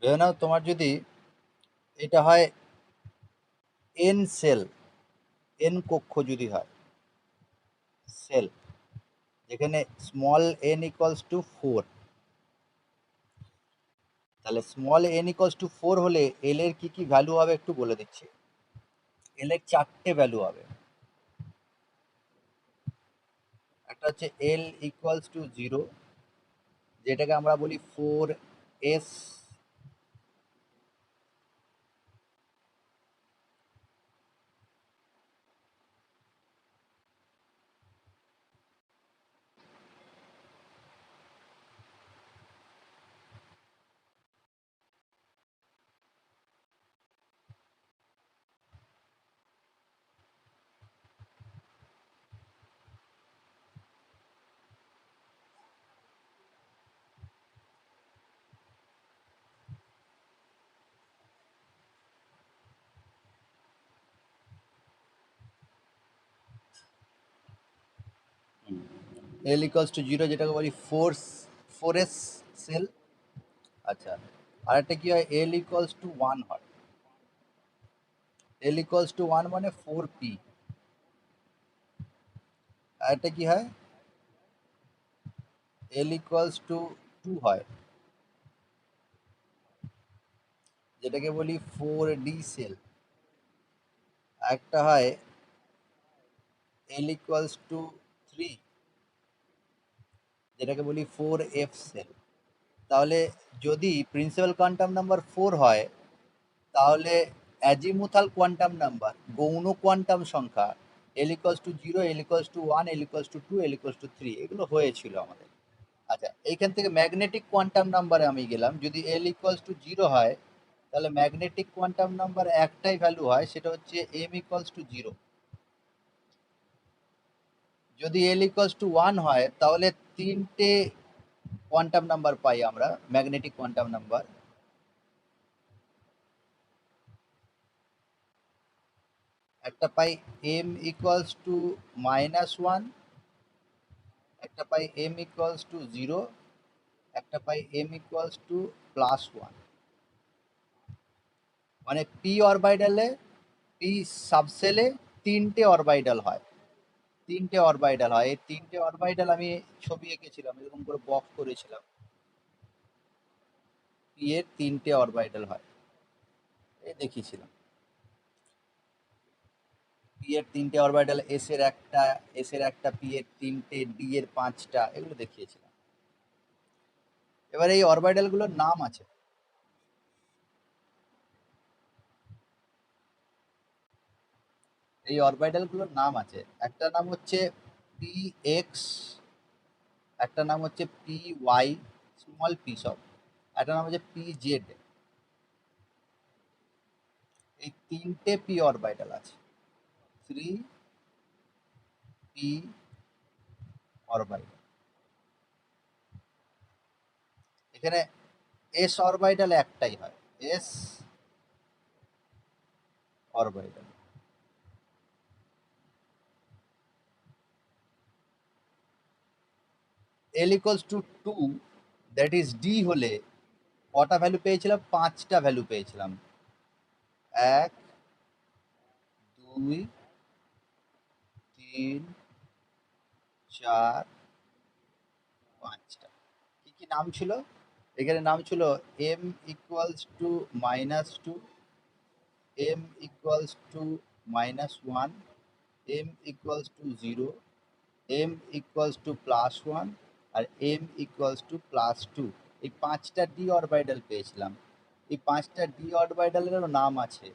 ভেবে নাও তোমার যদি এটা হয় এন সেল, এন কক্ষ যদি হয় সেল, যেখানে স্মল এন ইকুয়ালস টু 4, তাহলে স্মল এন ইকুয়ালস টু 4 হলে এল এর কি কি ভ্যালু হবে একটু বলে দিচ্ছি। এল এর 4টে ভ্যালু হবে। একটা হচ্ছে এল ইকুয়ালস টু 0, যেটাকে আমরা বলি 4s, এল ইকুয়ালস টু 0 যেটাকে বলি 4s সেল। আচ্ছা, আরেকটা কি হয়, এল ইকুয়ালস টু 1 হয়। এল ইকুয়ালস টু 1 মানে 4p। আরেকটা কি হয়, এল ইকুয়ালস টু 2 হয়, যেটাকে বলি 4d সেল। একটা হয় এল ইকুয়ালস টু 3, যেটাকে বলি 4f সেল। তাহলে যদি প্রিন্সিপাল কোয়ান্টাম নাম্বার 4 হয়, তাহলে অ্যাজিমুথাল কোয়ান্টাম নাম্বার, গৌণ কোয়ান্টাম সংখ্যা L equals to 0, L equals to 1, L equals to 2, L equals to 3 এগুলো হয়েছিল আমাদের। আচ্ছা, এইখান থেকে ম্যাগনেটিক কোয়ান্টাম নাম্বারে আমি গেলাম। যদি এল ইকুয়ালস টু 0 হয়, তাহলে ম্যাগনেটিক কোয়ান্টাম নাম্বার একটাই ভ্যালু হয়, সেটা হচ্ছে এম ইকুয়ালস টু 0। যদি এল ইকুয়ালস টু 1 হয়, তাহলে তিনটে কোয়ান্টাম নাম্বার পাই আমরা, ম্যাগনেটিক কোয়ান্টাম নাম্বার। একটা পাই এম ইকুয়ালস টু -1, একটা পাই এম ইকুয়ালস টু 0, একটা পাই এম ইকুয়ালস টু +1। মানে পি অরবাইটালে, পি সাবসেলে তিনটে অরবাইটাল হয়, তিনটে অরবাইটাল হয়। এই তিনটে অরবাইটাল আমি ছবি এঁকেছিলাম, এরকম করে বক্স করেছিলাম। পি এর তিনটে অরবাইটাল হয়, এই দেখিয়েছিলাম। পি এর তিনটে অরবাইটাল, এস এর একটা, পি এর তিনটে, ডি এর 5টা, এগুলো দেখিয়েছিলাম। এবার এই অরবাইটাল গুলোর নাম আছে। এই অরবিটাল গুলোর নাম আছে। একটা নাম হচ্ছে পি এক্স, একটা নাম হচ্ছে পি ওয়াই, স্মল পি সব, একটা নাম হচ্ছে পি জেড। এই তিনটে পি অরবিটাল আছে, 3p অরবিটাল। এখানে এস অরবিটাল একটাই হয়, S orbital. L equals to 2, that is D হলে কটা ভ্যালু পেয়েছিলাম? 5টা ভ্যালু পেয়েছিলাম। 1, 2, 3, 4, 5টা। কি কি নাম ছিল? এখানে নাম ছিল M equals to -2, M equals to -1, M equals to 0, M equals to +1, আর এম ইকুয়ালস টু +2। এই 5টা ডি অরবিটাল পেয়েছিলাম। এই 5টা ডি অরবিটালেরও নাম আছে,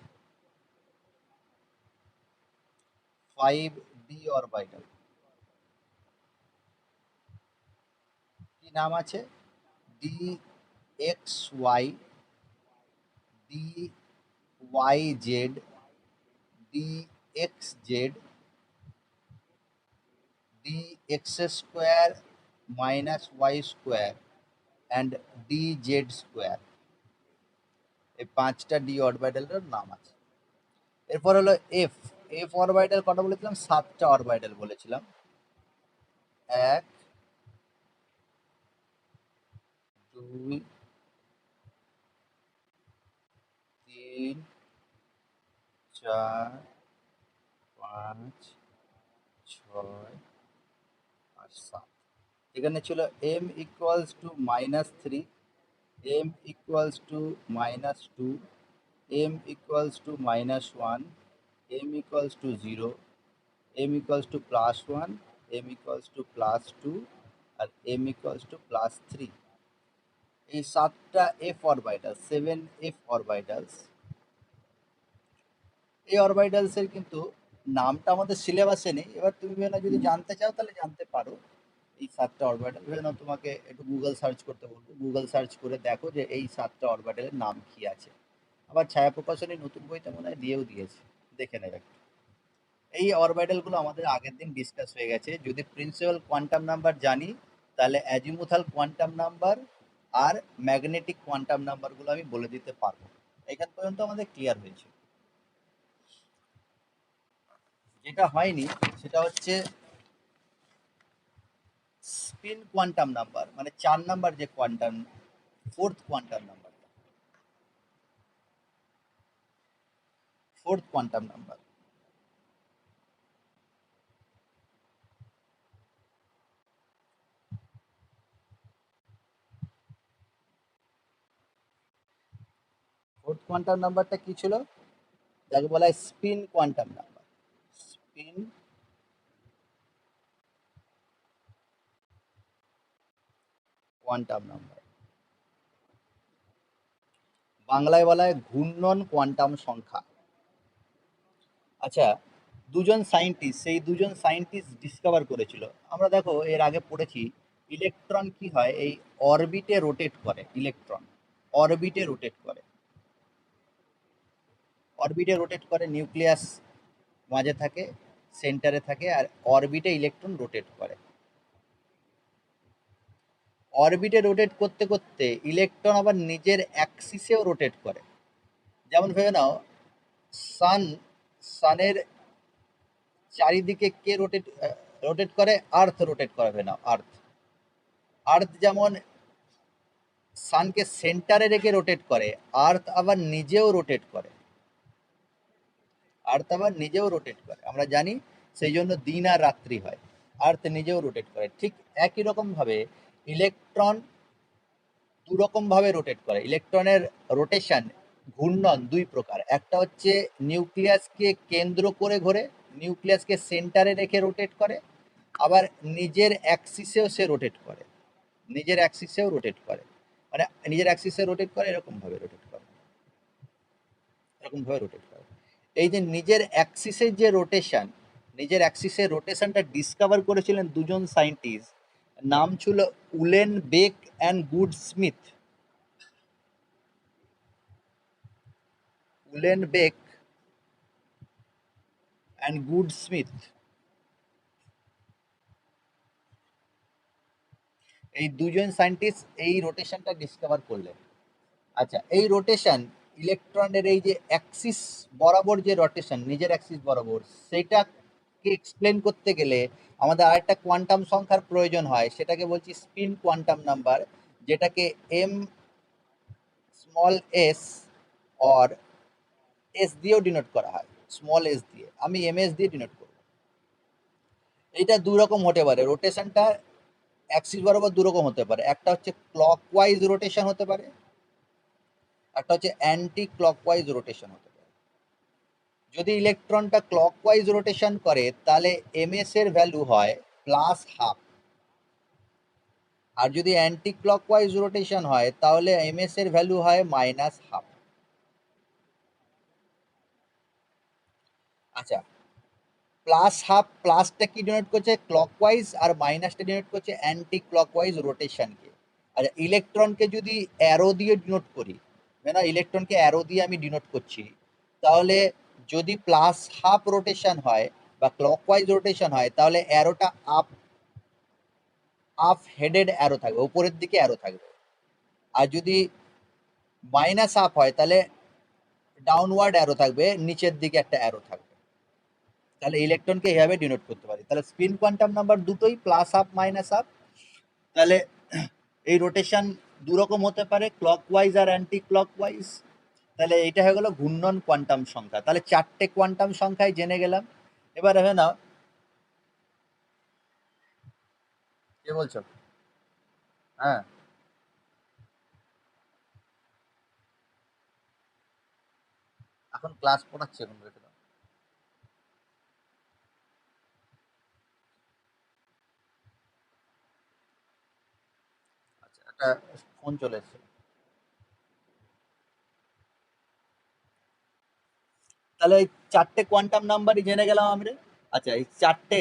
5d অরবিটাল। কি নাম আছে? D X Y, D Y Z, D X Z, dx² -y² and dz²। এই 5টা ডি অরবিটালের নাম আছে। এরপর হলো এফ। এফ অরবিটাল কটা বলেছিলাম? 7টা অরবিটাল বলেছিলাম। 1, 2, 4 5 6 আর 7। এখানে ছিল m equals to -3, m equals to -2, m equals to -1, m equals to 0, m equals to +1, m equals to +2 আর m ইকুয়ালস টু +3। এই 7টা f অরবিটাল, 7f অরবিটালস। এই অরবিটালসের কিন্তু নামটা আমাদের সিলেবাসে নেই। এবার তুমি যদি জানতে চাও তাহলে জানতে পারো এই 7টা অরবিটাল। তোমাকে একটু গুগল সার্চ করতে বলবো, গুগল সার্চ করে দেখো যে এই 7টা অরবিটালের নাম কি আছে। আবার ছায়া প্রকাশনী নতুন বইতে মনে হয় দিয়েও দিয়েছে, দেখে নেবে। এই অরবিটালগুলো আমাদের আগের দিন ডিসকাস হয়ে গেছে। যদি প্রিন্সিপাল কোয়ান্টাম নাম্বার জানি তাহলে অ্যাজিমুথাল কোয়ান্টাম নাম্বার আর ম্যাগনেটিক কোয়ান্টাম নাম্বারগুলো আমি বলে দিতে পারবো। এখান পর্যন্ত আমাদের ক্লিয়ার হয়েছে। যেটা হয়নি সেটা হচ্ছে স্পিন কোয়ান্টাম নাম্বার, মানে 4 নাম্বার যে quantum, fourth quantum number, fourth quantum number. Fourth quantum নাম্বারটা কি ছিল? যাকে বলা হয় spin quantum number. Spin quantum number, বাংলায় বলা হয় ঘূর্ণন কোয়ান্টাম সংখ্যা। আচ্ছা, দুজন সায়েন্টিস্ট, সেই দুজন সায়েন্টিস্ট ডিসকভার করেছিল। আমরা দেখো এর আগে পড়েছি ইলেকট্রন কি হয়, এই অরবিটে রোটেট করে। ইলেকট্রন অরবিটে রোটেট করে, অরবিটে রোটেট করে। নিউক্লিয়াস মাঝে থাকে, সেন্টারে থাকে, আর অরবিটে ইলেকট্রন রোটেট করে। অরবিটে রোটেট করতে করতে ইলেকট্রন আবার নিজের অ্যাক্সিসেও রোটেট করে। যেমন ভেবে নাও সান, সানের চারিদিকে কে রোটেট রোটেট করে? আর্থ রোটেট করে। ভেবে নাও আর্থ, আর্থ যেমন সানকে সেন্টারে রেখে রোটেট করে, আর্থ আবার নিজেও রোটেট করে। আর্থ আবার নিজেও রোটেট করে, আমরা জানি। সেই জন্য দিন আর রাত্রি হয়। আর্থ নিজেও রোটেট করে। ঠিক একই রকম ভাবে ইলেকট্রন দু রকম ভাবে রোটেট করে। ইলেকট্রনের রোটেশন, ঘূর্ণন দুই প্রকার। একটা হচ্ছে নিউক্লিয়াসকে কেন্দ্র করে ঘোরে, নিউক্লিয়াসকে সেন্টারে রেখে রোটেট করে। আবার নিজের অ্যাক্সিসেও সে রোটেট করে, নিজের অ্যাক্সিসেও রোটেট করে। মানে নিজের অ্যাক্সিসে রোটেট করে, এরকম ভাবে রোটেট করে, এরকম ভাবে রোটেট করে। এই যে নিজের অ্যাক্সিসের যে রোটেশন, নিজের অ্যাক্সিসের রোটেশনটা ডিসকভার করেছিলেন দুজন সায়েন্টিস্ট। নাম ছিল Uhlenbeck and Goudsmit. Uhlenbeck and Goudsmit, এই দুজন সায়েন্টিস্ট এই রোটেশনটা ডিসকভার করলেন। আচ্ছা, এই রোটেশন ইলেকট্রনের এই যে অ্যাক্সিস বরাবর যে রোটেশন, নিজের অ্যাক্সিস বরাবর, সেটাকে এক্সপ্লেন করতে গেলে আমাদের আরেকটা কোয়ান্টাম সংখ্যার প্রয়োজন হয়। সেটাকে বলছি স্পিন কোয়ান্টাম নাম্বার, যেটাকে M small S or S দিয়েও ডিনোট করা হয়, স্মল এস দিয়ে। আমি এম এস দিয়ে ডিনোট করব। এটা দু রকম হতে পারে, রোটেশনটা অ্যাক্সিস বরাবর দু রকম হতে পারে। একটা হচ্ছে ক্লকওয়াইজ রোটেশন হতে পারে, একটা হচ্ছে অ্যান্টি ক্লকওয়াইজ রোটেশন হতে পারে। যদি ইলেকট্রনটা ক্লকওয়াইজ রোটেশন করে তাহলে এমএস এর ভ্যালু হয় +½ আর যদি অ্যান্টি ক্লকওয়াইজ রোটেশন হয় তাহলে এমএস এর ভ্যালু হয় -½ আচ্ছা, +½ প্লাসটা কি ডিনোট করছে? ক্লকওয়াইজ, আর মাইনাসটা ডিনোট করছে অ্যান্টি ক্লকওয়াইজ রোটেশনকে। আচ্ছা, ইলেকট্রনকে যদি অ্যারো দিয়ে ডিনোট করি, না ইলেকট্রনকে অ্যারো দিয়ে আমি ডিনোট করছি, তাহলে যদি +½ রোটেশন হয় বা ক্লকওয়াইজ রোটেশন হয় তাহলে অ্যারোটা আপ হেডেড অ্যারো থাকবে, উপরের দিকে অ্যারো থাকবে। আর যদি -½ হয় তাহলে ডাউনওয়ার্ড অ্যারো থাকবে, নিচের দিকে একটা অ্যারো থাকবে। তাহলে ইলেকট্রনকে এভাবে ডিনোট করতে পারি। তাহলে স্পিন কোয়ান্টাম নাম্বার দুটোই +½ -½ তাহলে এই রোটেশন দু রকম হতে পারে, ক্লকওয়াইজ আর অ্যান্টি ক্লকওয়াইজ। তাহলে এইটা হয়ে গেল ঘূর্ণন কোয়ান্টাম সংখ্যা। তাহলে 4টে কোয়ান্টাম সংখ্যায় জেনে গেলাম। এবার ভেবে নাও, কে বলছো? হ্যাঁ, এখন ক্লাস পড়াচ্ছি, এখন রেখে দাও। আচ্ছা, একটা ফোন চলে এসেছে। তাহলে এই 4টে কোয়ান্টাম নাম্বারই জেনে গেলাম আমরা। আচ্ছা, এই 4টে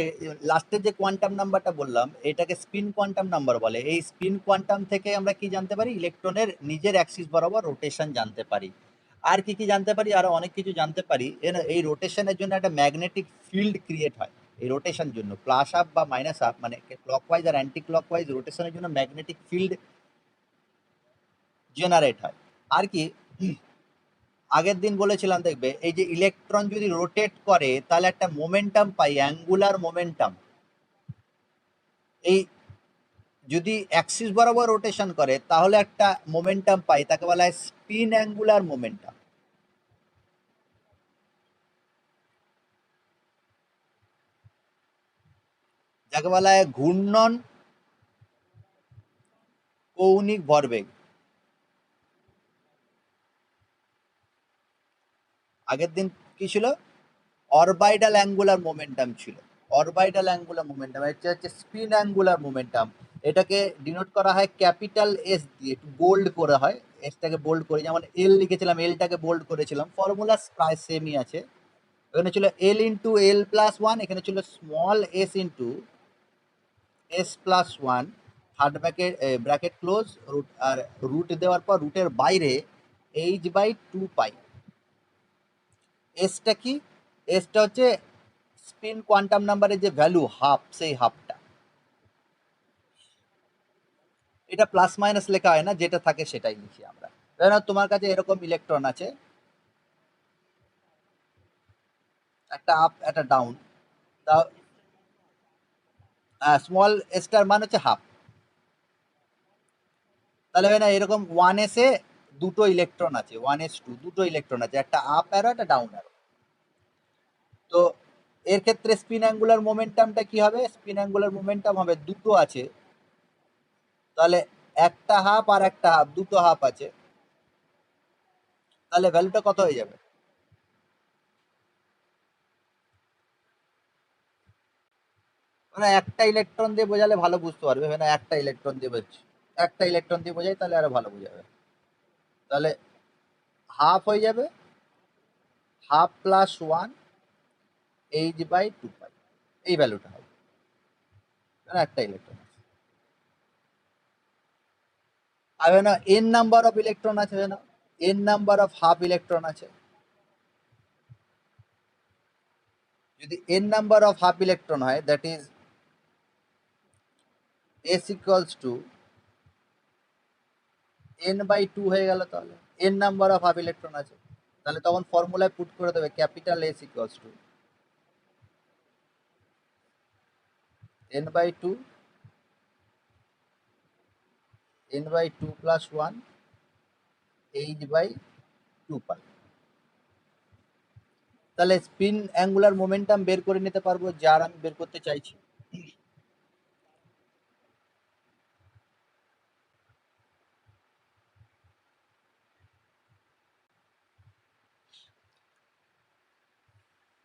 লাস্টের যে কোয়ান্টাম নাম্বারটা বললাম এটাকে স্পিন কোয়ান্টাম নাম্বার বলে। এই স্পিন কোয়ান্টাম থেকে আমরা কি জানতে পারি? ইলেকট্রনের নিজের অ্যাক্সিস বরাবর রোটেশন জানতে পারি। আর কি কি জানতে পারি? আরো অনেক কিছু জানতে পারি। এই রোটেশনের জন্য একটা ম্যাগনেটিক ফিল্ড ক্রিয়েট হয়। এই রোটেশন জন্য প্লাস আপ বা মাইনাস আপ মানে ক্লকওয়াইজ আর অ্যান্টি ক্লকওয়াইজ রোটেশনের জন্য ম্যাগনেটিক ফিল্ড জেনারেট হয়। আর কি, আগের দিন বলেছিলাম দেখবে, এই যে ইলেকট্রন যদি রোটেট করে তাহলে একটা মোমেন্টাম পাই, অ্যাঙ্গুলার মোমেন্টাম। এই যদি অ্যাক্সিস বরাবর রোটেশন করে তাহলে একটা মোমেন্টাম পাই, তাকে বলা হয় স্পিন অ্যাঙ্গুলার মোমেন্টাম। যাকে বলা হয় ঘূর্ণন কৌণিক ভরবেগ। আগের দিন কি ছিল? অরবাইটাল অ্যাঙ্গুলার মোমেন্টাম ছিল। অরবাইটাল অ্যাঙ্গুলার মোমেন্টাম, এটা হচ্ছে স্পিন অ্যাঙ্গুলার মোমেন্টাম। এটাকে ডিনোট করা হয় ক্যাপিটাল এস দিয়ে, একটু বোল্ড করা হয়। এসটাকে বোল্ড করে, যেমন এল লিখেছিলাম, এলটাকে বোল্ড করেছিলাম। ফর্মুলা প্রায় সেমই আছে। এখানে ছিল L into L plus one, এখানে ছিল small S into S plus one, third bracket bracket close, root, আর রুট দেওয়ার পর রুটের বাইরে এইচ বাই টু পাই। এসটা কি? এসটা হচ্ছে স্পিন কোয়ান্টাম নাম্বারের যে ভ্যালু হাফ, সেই হাফটা। এটা প্লাস মাইনাস লেখা হয় না, যেটা থাকে সেটাই লিখি আমরা। ধরো তোমার কাছে এরকম ইলেকট্রন আছে, একটা আপ একটা ডাউন। তা স্মল এসটার মান হচ্ছে হাফ। তাহলে হয় না, এরকম ওয়ান এসে দুটো ইলেকট্রন আছে, ওয়ান এস টু, দুটো ইলেকট্রন আছে, একটা আপ অ্যারো একটা ডাউন অ্যারো। তো এর ক্ষেত্রে স্পিন অ্যাঙ্গুলার মোমেন্টামটা কি হবে? স্পিন অ্যাঙ্গুলার মোমেন্টাম হবে, দুটো আছে তাহলে একটা হাফ আর একটা হাফ, দুটো হাফ আছে, তাহলে ভ্যালুটা কত হয়ে যাবে? মানে একটা ইলেকট্রন দিয়ে বোঝালে ভালো বুঝতে পারবে, মানে একটা ইলেকট্রন দিয়ে বোঝাচ্ছি, একটা ইলেকট্রন দিয়ে বোঝাই তাহলে আরো ভালো বোঝাবে। তাহলে হাফ হয়ে যাবে half plus one H by two pi, এই ভ্যালুটা হবে, মানে একটা ইলেকট্রন আছে। আর না এন নাম্বার অফ ইলেকট্রন আছে না, N number of half electron আছে। যদি N number of half electron হয়, that is S equals to N by two হয়ে গেল। তাহলে N number of half electron আছে, তাহলে তখন ফর্মুলায় পুট করে দেবে capital S equals to N by two, N by two plus one H by two pi. তাহলে স্পিন অ্যাঙ্গুলার মোমেন্টাম বের করে নিতে পারবো, যার আমি বের করতে চাইছি।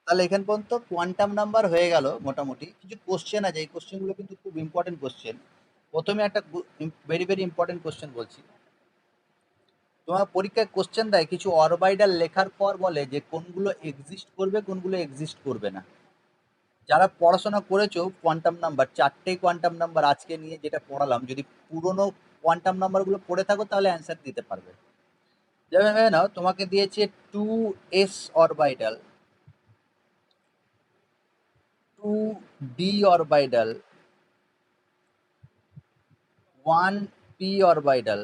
তাহলে এখান পর্যন্ত কোয়ান্টাম নাম্বার হয়ে গেল মোটামুটি। কিছু কোশ্চেন আছে, এই কোশ্চেনগুলো কিন্তু খুব ইম্পর্টেন্ট কোশ্চেন। প্রথমে একটা ভেরি ভেরি ইম্পর্টেন্ট কোশ্চেন বলছি। তোমার পরীক্ষায় কোশ্চেন দেয়, কিছু অরবাইটাল লেখার পর বলে যে কোনগুলো এক্সিস্ট করবে কোনগুলো এক্সিস্ট করবে না। যারা পড়াশোনা করেছো কোয়ান্টাম নাম্বার, 4টে কোয়ান্টাম নাম্বার আজকে নিয়ে যেটা পড়ালাম, যদি পুরোনো কোয়ান্টাম নাম্বারগুলো পড়ে থাকো তাহলে অ্যান্সার দিতে পারবে। যেমন ভেবে নাও তোমাকে দিয়েছে 2s orbital, 2d orbital, 1p orbital,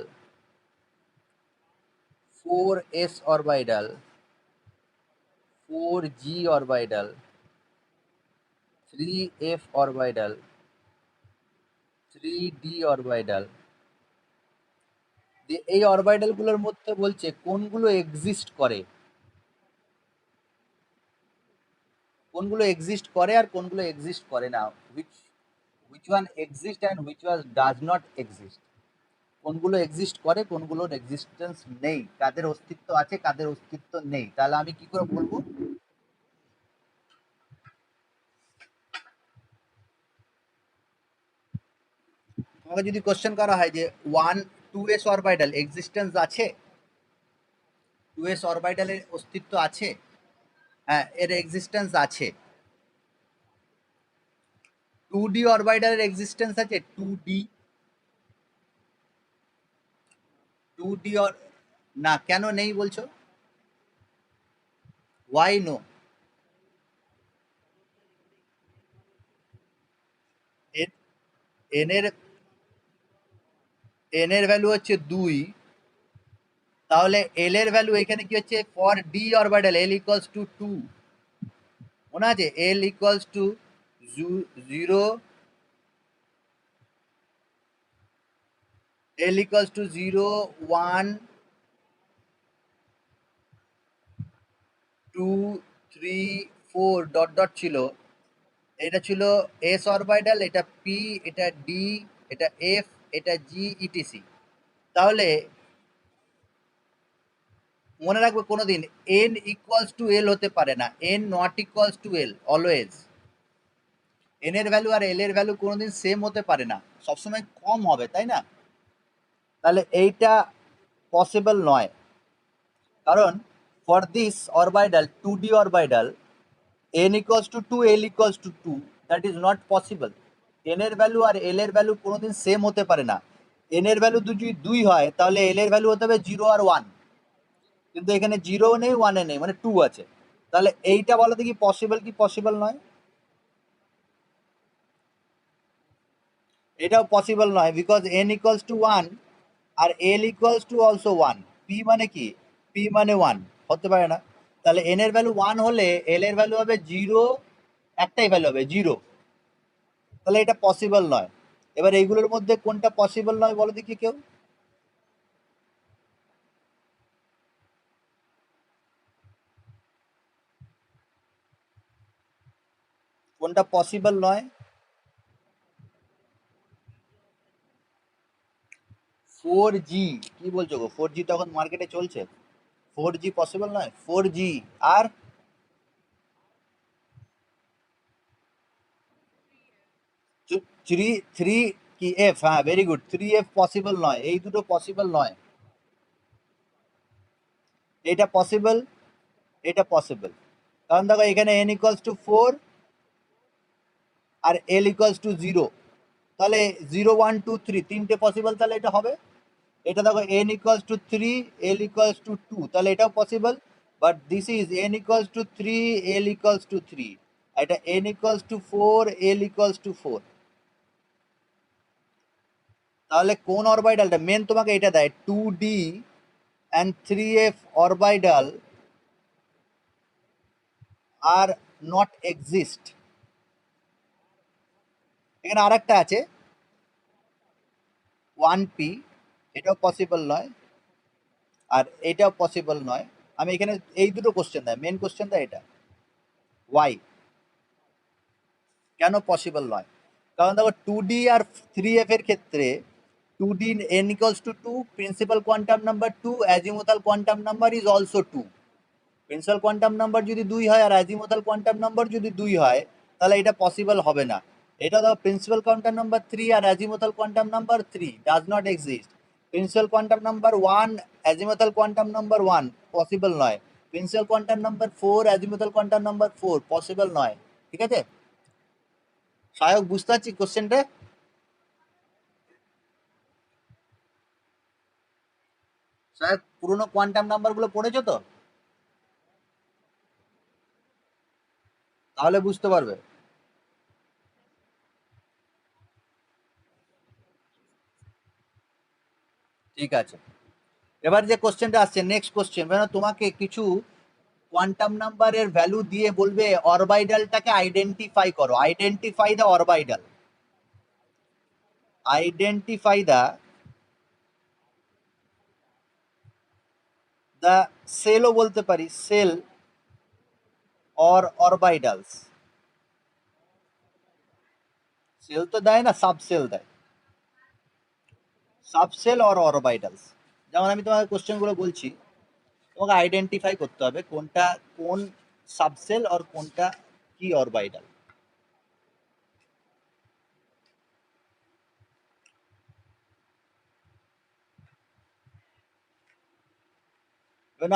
4s orbital, 4g orbital, 3f orbital, 3d orbital, এই অরবিটাল গুলোর মধ্যে বলছে কোনগুলো এক্সিস্ট করে, কোনগুলো এক্সিস্ট করে আর কোনগুলো এক্সিস্ট করে না, which one exist and which one does not exist, কোনগুলো এক্সিস্ট করে কোনগুলোর এক্সিস্টেন্স নেই, কাদের অস্তিত্ব আছে কাদের অস্তিত্ব নেই। তাহলে আমি কি করে বলবো? তোমাকে যদি কোশ্চেন করা হয় যে 2s অরবিটাল এক্সিস্টেন্স আছে, 2s অরবিটালের অস্তিত্ব আছে, হ্যাঁ এর এক্সিস্টেন্স আছে। 2d অরবিটালের এক্সিস্টেন্স আছে, 2d না, কেন নেই বলছো? Why no? এন এর ভ্যালু হচ্ছে 2, তাহলে এল এর ভ্যালু এখানে কি হচ্ছে, for D orbital L equals to 2, মনে আছে L equals to 0, L equals to 0 1 2 3 4 dot dot ছিল, এটা ছিল এস অরবিটাল, এটা পি, এটা ডি, এটা এফ, এটা জি, ইটিসি। তাহলে মনে রাখবে কোনোদিন এন ইকুয়ালস টু এল হতে পারে না, N not equals to L always. N এর ভ্যালু আর এল এর ভ্যালু কোনোদিন সেম হতে পারে না, সবসময় কম হবে, তাই না? তাহলে এইটা পসিবল নয়, কারণ for this orbital 2d orbital n equals to 2 l equals to 2, that is not possible। n এর ভ্যালু আর l এর ভ্যালু কোনোদিন সেম হতে পারে না। n এর ভ্যালু যদি 2 হয় তাহলে l এর ভ্যালু হতে হবে 0 আর 1, কিন্তু এখানে 0 নেই 1 নেই, মানে 2 আছে। তাহলে এইটা বলো দেখি পসিবল কি পসিবল নয়? এটাও পসিবল নয়, বিকজ n ইকুয়ালস টু 1 আর l equals to also 1, p মানে কি, p মানে 1, হতে পারে না। তাহলে n এর ভ্যালু 1 হলে l এর ভ্যালু হবে 0, একটাই ভ্যালু হবে 0, তাহলে এটা পসিবল নয়। এবার এইগুলোর মধ্যে কোনটা পসিবল নয় বলো দেখি কেউ? কোনটা পসিবল নয়? 4G? কি বলছো গো, 4G তখন মার্কেটে চলছে, 4G পসিবল নয়, 4G আর 3 কি এফ, হ্যাঁ ভেরি গুড, 3F পসিবল নয়, এই দুটো পসিবল নয়। এটা পসিবল, এটা পসিবল, কারণ দেখো এখানে n ইকুয়ালস টু 4 আর l ইকুয়ালস টু 0, তাহলে 0 1 2 3 তিনটে পসিবল, তাহলে এটা হবে। এটা দেখো n equals to 3 l equals to 2, তাহলে এটাও possible, but this is n equals to 3 l equals to 3, এটা n equals to 4 l equals to 4। তাহলে কোন অরবিটালটা মেন তোমাকে এটা দেয়, 2d and 3f orbital are not exist. এখানে আরেকটা আছে 1p, এটাও পসিবল নয়, আর এটাও পসিবল নয়। আমি এখানে এই দুটো কোশ্চেন দেয়, মেন কোশ্চেন দেয় এটা, ওয়াই, কেন পসিবল নয়? কারণ দেখো 2d আর 3f এর ক্ষেত্রে 2d n equals to 2, principal quantum number 2, azimuthal quantum number is also 2। Principal quantum number যদি 2 হয় আর অ্যাজিমুথাল কোয়ান্টাম নাম্বার যদি 2 হয়, তাহলে এটা পসিবল হবে না। এটা দেখো প্রিন্সিপাল কোয়ান্টাম নাম্বার 3 আর azimuthal quantum number 3 does not exist. Principal quantum number 1 azimuthal quantum number 1 possible নয়। Principal quantum number 4 azimuthal quantum number 4 possible নয়। ঠিক আছে সহায়ক, বুঝতে পারছি কোশ্চেনটা? সহায়ক পুরোনো কোয়ান্টাম নাম্বার গুলো পড়েছো তো, তাহলে বুঝতে পারবে। ঠিক আছে, এবার যে কোশ্চেনটা আসছে নেক্সট কোশ্চেন, মানে তোমাকে কিছু কোয়ান্টাম নাম্বারের ভ্যালু দিয়ে বলবে অরবিটালটাকে আইডেন্টিফাই করো, identify the orbital, identify the the সেলও বলতে পারি, সেল অর অরবাইটালস। সেল তো দেয় না, সাবসেল দেয়, সাবসেল অর অরবাইটালস। যেমন আমি তোমাকে কোশ্চেনগুলো বলছি, তোমাকে আইডেন্টিফাই করতে হবে কোনটা কোন সাবসেল আর কোনটা কি অরবাইটাল।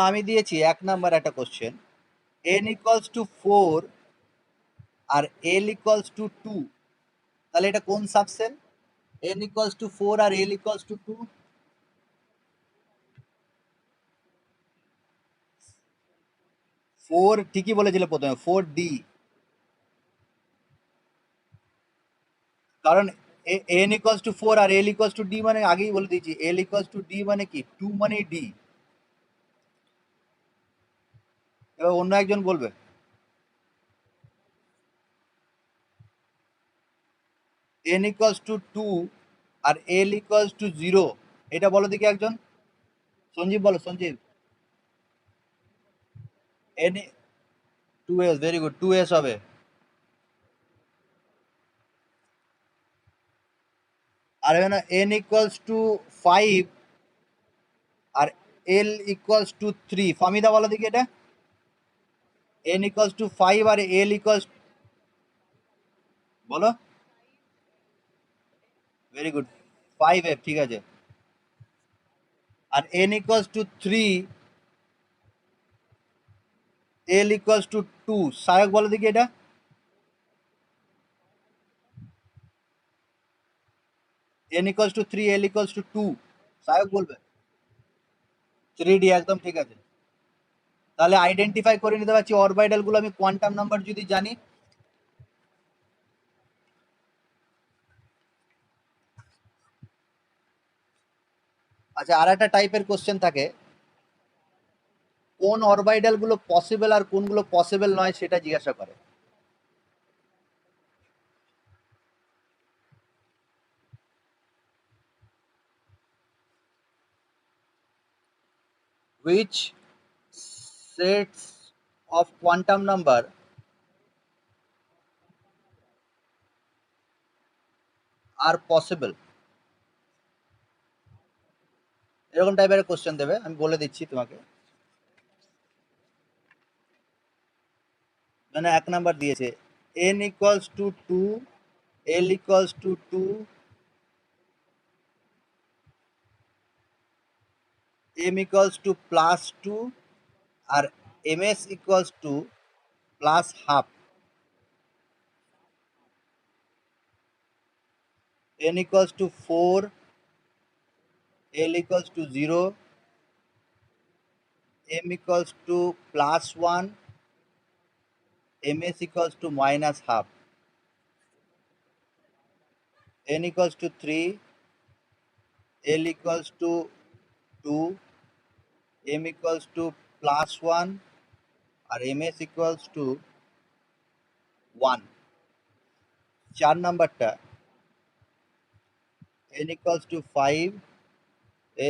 আমি দিয়েছি 1 নাম্বার একটা কোশ্চেন, n ইকুয়ালস টু 4 আর l ইকুয়ালস টু 2, তাহলে এটা কোন সাবসেল? n ইকুয়ালস টু 4 আর l ইকুয়ালস টু 2, 4 ঠিকই বলেছিলে প্রথমে, 4d, কারণ n ইকুয়ালস টু 4 আর l ইকুয়ালস টু d মানে আগেই বলে দিয়েছি, l ইকুয়ালস টু d মানে কি, 2 মানে d। এবার অন্য একজন বলবে। n ইকুয়ালস টু 2 আর l ইকুয়ালস টু 0, এটা বলো দেখি একজন। সঞ্জীব বলো, Sanjeev. n 2s, very good, 2s হবে। আর এখানে n ইকুয়ালস টু 5 আর l ইকুয়ালস টু 3, ফামিদা বলো দেখি এটা। n ইকুয়ালস টু 5 আর l ইকুয়ালস, বলো। ভেরি গুড, 5f, ঠিক আছে। আর n equals to 3, l equals to 2, Sayak বলো দেখি এটা। n equals to 3, l equals to 2, Sayak বলবে। 3d, একদম ঠিক আছে। তাহলে আইডেন্টিফাই করে নিতে পারছি অরবাইটাল গুলো আমি কোয়ান্টাম নাম্বার যদি জানি। আচ্ছা, আর একটা টাইপের কোশ্চেন থাকে, কোন অরবাইটাল গুলো পসিবল আর কোনগুলো পসিবল নয় সেটা জিজ্ঞাসা করে। Which sets of quantum number are possible? এরকম টাইপের কোশ্চেন দেবে, আমি বলে দিচ্ছি তোমাকে। মানে 1 নাম্বার দিয়েছে n equals to 2, l equals to 2, m equals to plus 2 আর ms equals to plus half. n equals to 4, l equals to 0, m equals to plus 1, ms equals to minus half, n equals to 3, l equals to 2, m equals to plus 1 আর ms equals to 1। 4 নাম্বারটা n equals to 5,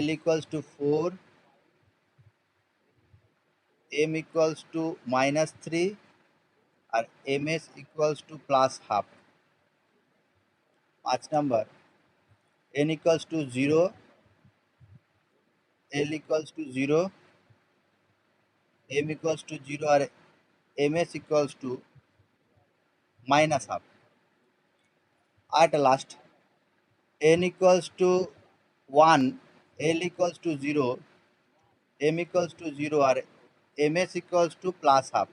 l equals to 4, m equals to minus 3 আর ms equals to plus half। 5 নাম্বার n equals to 0, l equals to 0, m equals to 0 আর ms equals to minus half। আর একটা লাস্ট, n equals to 1, l equals to 0, m equals to 0 আর ms equals to plus half।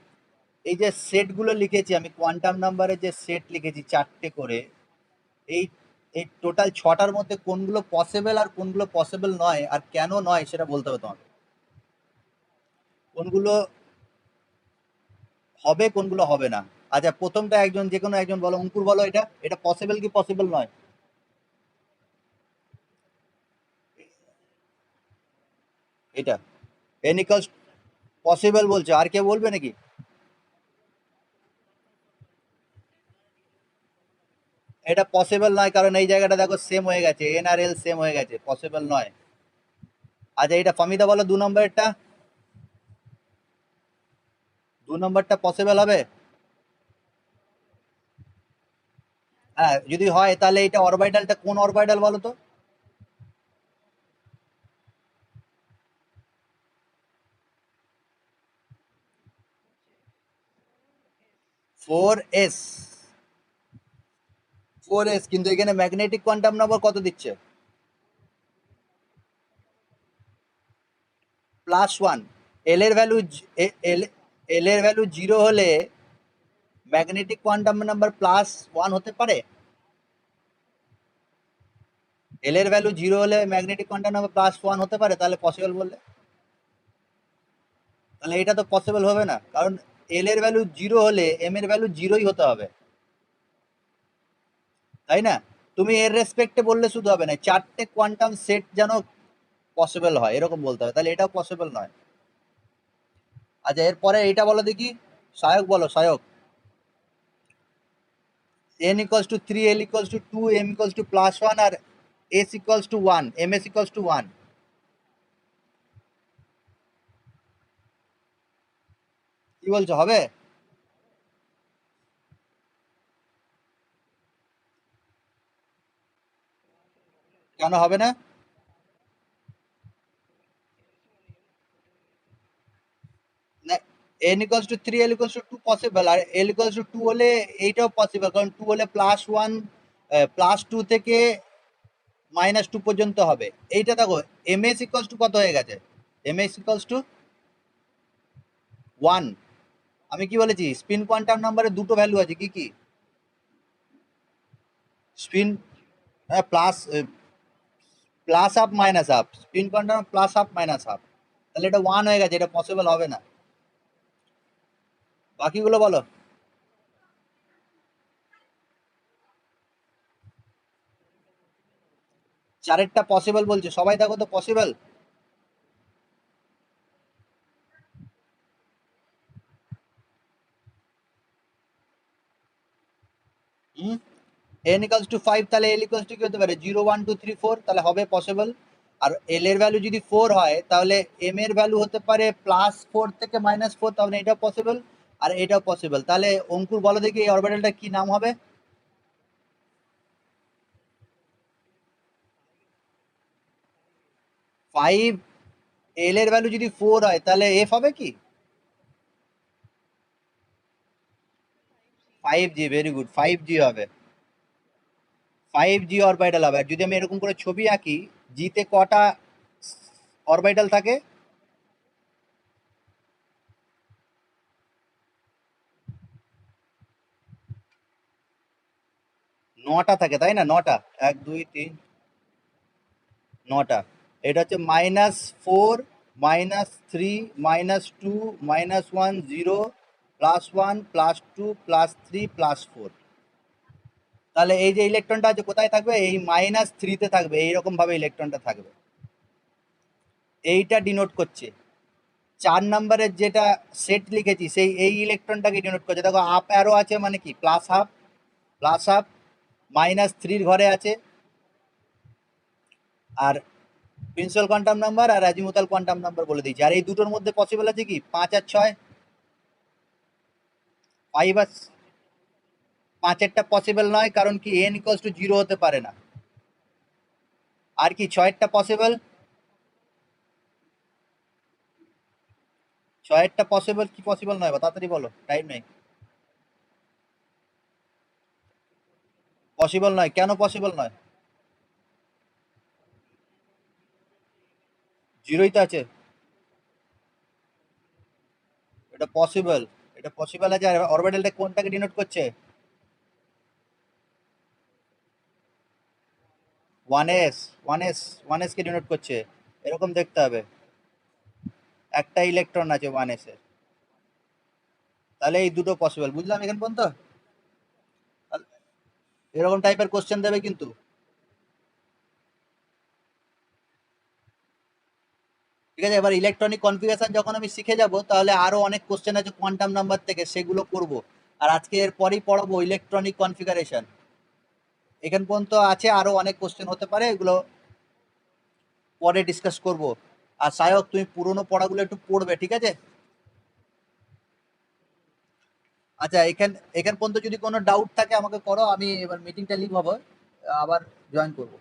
এই যে সেটগুলো লিখেছি আমি, কোয়ান্টাম নাম্বারের যে সেট লিখেছি 4টে করে, এই এই টোটাল 6টার মধ্যে কোনগুলো পসিবল আর কোনগুলো পসিবল নয় আর কেন নয় সেটা বলতে হবে তোমাকে। কোনগুলো হবে কোনগুলো হবে না। আচ্ছা, প্রথমটা একজন, যে কোনো একজন বলো, অঙ্কুর বলো, এটা এটা পসিবল কি পসিবল নয়? এটা n equals পসিবল বলছে, আর কেউ বলবে নাকি? এটা পসিবল নয়, কারণ এই জায়গাটা দেখো সেম হয়ে গেছে, এন আর এল সেম হয়ে গেছে, পসিবল নয়। আচ্ছা, এটা ফামিদা বলো 2 নম্বরেরটা। 2 নম্বরটা পসিবল হবে? হ্যাঁ, যদি হয় তাহলে এটা অরবিটালটা কোন অরবিটাল বলো তো? Four S. 4s, কিন্তু এখানে ম্যাগনেটিক কোয়ান্টাম নাম্বার কত দিচ্ছে? +1। এল এর ভ্যালু এল এল এর ভ্যালু 0 হলে ম্যাগনেটিক কোয়ান্টাম নাম্বার +1 হতে পারে? এল এর ভ্যালু 0 হলে ম্যাগনেটিক কোয়ান্টাম নাম্বার +1 হতে পারে? তাহলে পসিবল বললে, তাহলে এটা তো পসিবল হবে না, কারণ এল এর ভ্যালু 0 হলে এম এর ভ্যালু 0ই হতে হবে, তাই না? তুমি এর রেসপেক্টে বললে শুধু হবে না, 4টে কোয়ান্টাম সেট যেন পসিবল হয় এরকম বলতে হবে, তাহলে এটাও পসিবল নয়। আচ্ছা, এরপরে এইটা বলো দেখি, সায়ক বলো, Sayak. n equals to 3, l equals to 2, m equals to +1 R s equals to 1, ms equals to 1, কি বলছো, হবে? কেন হবে না? না, n equals to 3, l equals to 2 পসিবল, আর l equals to 2 হলে এইটাও পসিবল, কারণ 2 হলে +1 +2 থেকে -2 পর্যন্ত হবে। এইটা দেখো, ms equals to কত হয়ে গেছে? ms equals to 1। আমি কি বলেছি, স্পিন কোয়ান্টাম নাম্বারে দুটো ভ্যালু আছে, কি কি? Spin, plus plus half minus half, spin quantum plus half minus half, তাহলে এটা 1 হয়ে গেছে, এটা পসিবল হবে না। বাকিগুলো বলো। চারেরটা পসিবল বলছে, সবাই দেখো তো possible. Hmm, n equals to 5, তাহলে l equals to কি হতে পারে? 0 1 2 3 4, তাহলে হবে পসিবল। আর l এর ভ্যালু যদি 4 হয়, তাহলে m এর ভ্যালু হতে পারে +4 থেকে -4, তাহলে এটাও পসিবল আর এটাও পসিবল। তাহলে অঙ্কুর বলো দেখি এই অরবিটালটা কি নাম হবে? 5, l এর ভ্যালু যদি 4 হয়, তাহলে f হবে কি? 5g, ভেরি গুড, 5g হবে। 5g অরবিটাল হবে। আর যদি আমি এরকম করে ছবি আঁকি, জি তে কটা অরবিটাল থাকে? 9টা থাকে, তাই না? 9টা, 1 2 3, 9টা। এটা হচ্ছে -4, -3, -2, -1 0, +1 +2 +3 +4। তাহলে এই যে ইলেকট্রনটা আছে কোথায় থাকবে? এই -3 তে থাকবে, এইরকম ভাবে ইলেকট্রনটা থাকবে। এইটা ডিনোট করছে 4 নাম্বারের যেটা সেট লিখেছি, সেই এই ইলেকট্রনটাকে ডিনোট করছে। দেখো, আপ অ্যারো আছে মানে কি? প্লাস হাফ, প্লাস হাফ, -3 ঘরে আছে। আর প্রিন্সিপাল কোয়ান্টাম নাম্বার আর অ্যাজিমুথাল কোয়ান্টাম নাম্বার বলে দিয়েছি। আর এই দুটোর মধ্যে পসিবল আছে কি? 5 আর 6। 5 আর 5এরটা পসিবল নয়, কারণ কি n ইকুয়ালস টু 0 হতে পারে না। আর কি 6এরটা পসিবল? 6এরটা পসিবল কি পসিবল নয়? তাড়াতাড়ি বলো, টাইম নেই। পসিবল নয়, কেন পসিবল নয়? 0ই তো আছে। এটা পসিবল, এটা পসিবল আছে। আর অরবিটালটা কোনটাকে ডিনোট করছে? 1s, 1s, 1s কে ডিনোট করছে। এরকম দেখতে হবে, একটা ইলেকট্রন আছে 1s এর। তাহলে এই দুটো পসিবল, বুঝলাম এখান পর্যন্ত। এরকম টাইপের কোশ্চেন দেবে কিন্তু। ঠিক আছে, এবার ইলেকট্রনিক কনফিগারেশন যখন আমি শিখে যাব, তাহলে আরো অনেক কোশ্চেন আছে কোয়ান্টাম নাম্বার থেকে, সেগুলো করব। আর আজকে এর পরেই পড়াবো ইলেকট্রনিক কনফিগারেশন। এখান পর্যন্ত আছে, আরো অনেক কোশ্চেন হতে পারে, এগুলো পরে ডিসকাস করব। আর সায়ক, তুমি পুরোনো পড়াগুলো একটু পড়বে, ঠিক আছে? আচ্ছা, এখান পর্যন্ত যদি কোনো ডাউট থাকে আমাকে করো, আমি এবার মিটিংটা লিভ হবো, আবার জয়েন করবো।